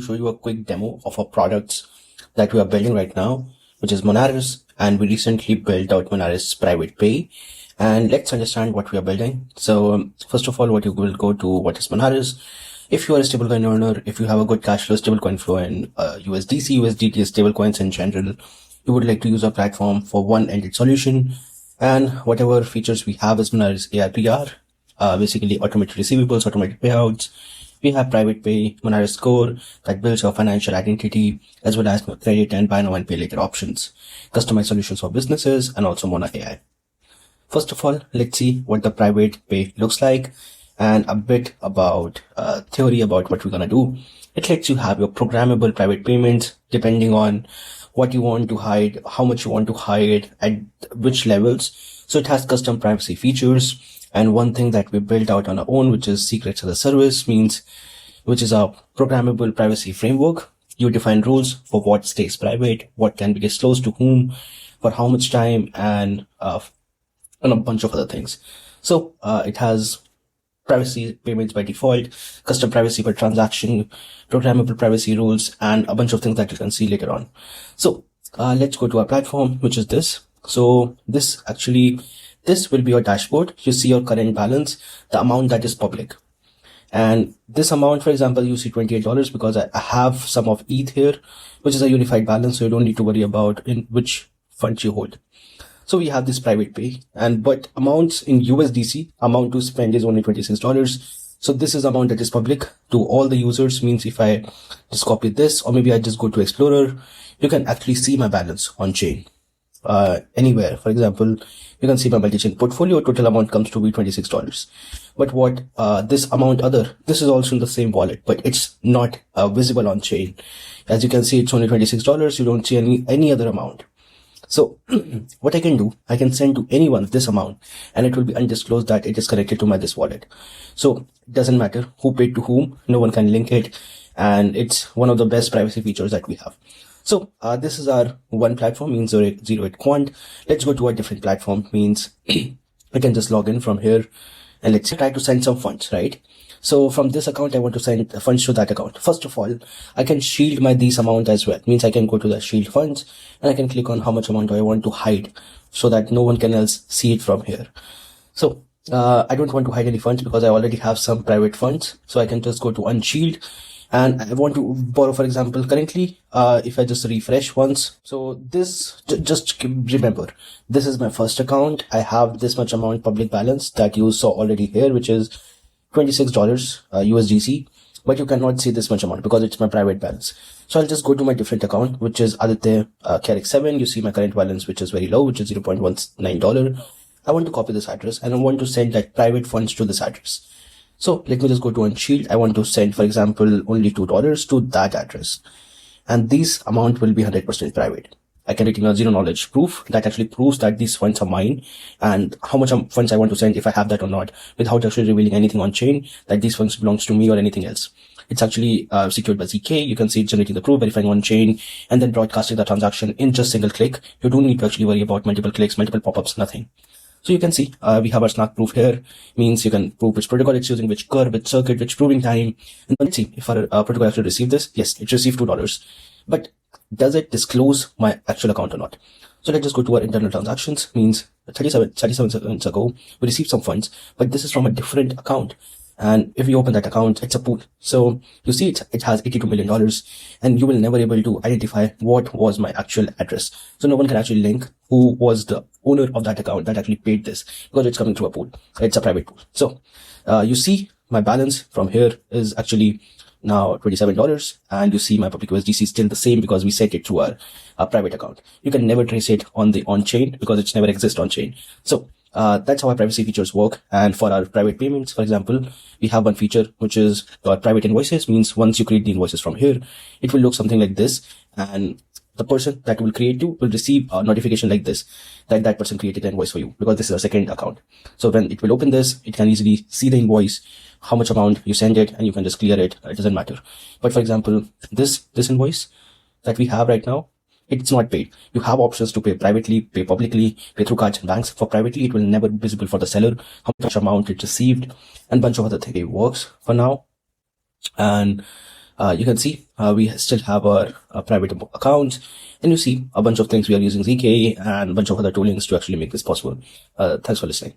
show you a quick demo of our products that we are building right now, which is Monaris, and we recently built out Monaris Private Pay. And let's understand what we are building. So first of all, what you will go to, what is Monaris? If you are a stablecoin owner, if you have a good cash flow, stablecoin flow in USDC, USDT, stablecoins in general, you would like to use our platform for one-ended solution. And whatever features we have is Monaris ARPR, basically automated receivables, automated payouts. We have private pay, Monaris Core that builds your financial identity, as well as credit and buy now and pay later options, customized solutions for businesses, and also Mona AI. First of all, let's see what the private pay looks like and a bit about theory about what we're going to do. It lets you have your programmable private payments depending on what you want to hide, how much you want to hide, at which levels. So it has custom privacy features. And one thing that we built out on our own, which is secrets as a service, which is a programmable privacy framework. You define rules for what stays private, what can be disclosed to whom, for how much time, and a bunch of other things. So it has privacy payments by default, custom privacy per transaction, programmable privacy rules, and a bunch of things that you can see later on. So let's go to our platform, which is this. So this will be your dashboard. You see your current balance, the amount that is public. And this amount, for example, you see $28 because I have some of ETH here, which is a unified balance. So you don't need to worry about in which fund you hold. So we have this private pay, but amounts in USDC, amount to spend is only $26. So this is amount that is public to all the users. Means if I just copy this, or maybe I just go to Explorer, you can actually see my balance on chain. Anywhere. For example, you can see my multi-chain portfolio, total amount comes to be $26. But what this amount this is also in the same wallet, but it's not visible on chain. As you can see, it's only $26. You don't see any other amount. So what I can do, I can send to anyone this amount and it will be undisclosed that it is connected to this wallet. So it doesn't matter who paid to whom, no one can link it. And it's one of the best privacy features that we have. So this is our one platform, means 08 Quant. Let's go to a different platform, means I can just log in from here and let's try to send some funds, right? So from this account, I want to send funds to that account. First of all, I can shield this amount as well. Means I can go to the shield funds and I can click on how much amount do I want to hide so that no one can else see it from here. So I don't want to hide any funds because I already have some private funds. So I can just go to unshield. And I want to borrow, for example, currently, if I just refresh once. So this, just remember, this is my first account. I have this much amount public balance that you saw already here, which is $26 USDC, but you cannot see this much amount because it's my private balance. So I'll just go to my different account, which is Aditya Carrick7. You see my current balance, which is very low, which is $0.19. I want to copy this address and I want to send that private funds to this address. So let me just go to Unshield. I want to send, for example, only $2 to that address. And this amount will be 100% private. I can retain a zero knowledge proof that actually proves that these funds are mine and how much funds I want to send, if I have that or not, without actually revealing anything on chain that these funds belongs to me or anything else. It's actually secured by ZK. You can see it generating the proof, verifying on chain, and then broadcasting the transaction in just single click. You don't need to actually worry about multiple clicks, multiple pop-ups, nothing. So you can see, we have our snark proof here, means you can prove which protocol it's using, which curve, which circuit, which proving time. And let's see if our protocol actually received this. Yes, it received $2. But does it disclose my actual account or not? So let's just go to our internal transactions, means 37 seconds ago, we received some funds, but this is from a different account. And if we open that account, it's a pool. So you see it has $82 million and you will never be able to identify what was my actual address. So no one can actually link who was the owner of that account that actually paid this because it's coming through a pool. It's a private pool. So you see my balance from here is actually now $27 and you see my public USDC is still the same because we set it to our private account. You can never trace it on chain because it's never exists on chain. So that's how our privacy features work. And for our private payments, for example, we have one feature, which is our private invoices, means once you create the invoices from here, it will look something like this. And the person that will create you will receive a notification like this, that that person created an invoice for you because this is a second account. So when it will open this, it can easily see the invoice, how much amount you send it, and you can just clear it. It doesn't matter. But for example, this invoice that we have right now, it's not paid. You have options to pay privately, pay publicly, pay through cards and banks. For privately, it will never be visible for the seller, how much amount it received, and bunch of other things. It works for now. And You can see we still have our private accounts, and you see a bunch of things we are using ZK and a bunch of other toolings to actually make this possible. Thanks for listening.